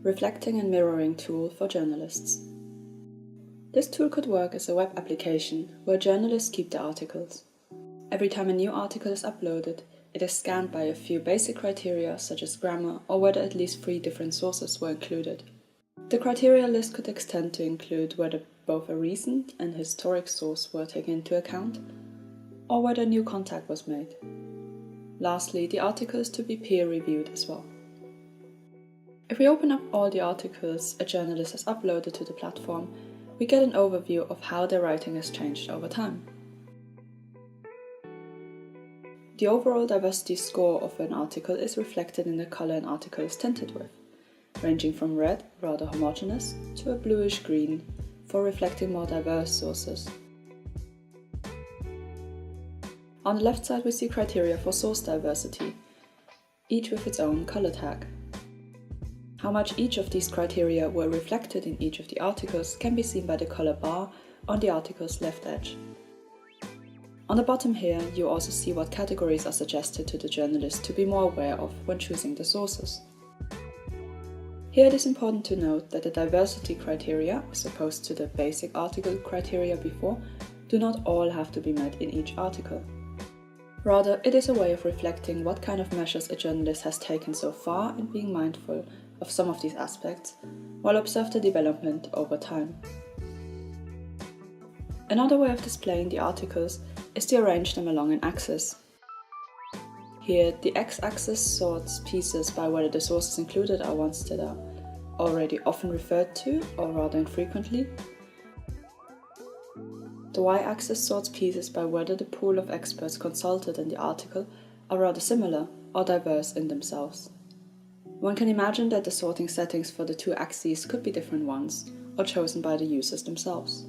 reflecting and mirroring tool for journalists. This tool could work as a web application where journalists keep their articles. Every time a new article is uploaded, it is scanned by a few basic criteria such as grammar or whether at least 3 different sources were included. The criteria list could extend to include whether both a recent and historic source were taken into account, or whether new contact was made. Lastly, the article is to be peer-reviewed as well. If we open up all the articles a journalist has uploaded to the platform, we get an overview of how their writing has changed over time. The overall diversity score of an article is reflected in the color an article is tinted with, ranging from red, rather homogeneous, to a bluish-green for reflecting more diverse sources. On the left side we see criteria for source diversity, each with its own color tag. How much each of these criteria were reflected in each of the articles can be seen by the color bar on the article's left edge. On the bottom here, you also see what categories are suggested to the journalist to be more aware of when choosing the sources. Here it is important to note that the diversity criteria, as opposed to the basic article criteria before, do not all have to be met in each article. Rather, it is a way of reflecting what kind of measures a journalist has taken so far and being mindful of some of these aspects, while observe the development over time. Another way of displaying the articles is to arrange them along an axis. Here, the x-axis sorts pieces by whether the sources included are ones that are already often referred to or rather infrequently. The y-axis sorts pieces by whether the pool of experts consulted in the article are rather similar or diverse in themselves. One can imagine that the sorting settings for the two axes could be different ones, or chosen by the users themselves.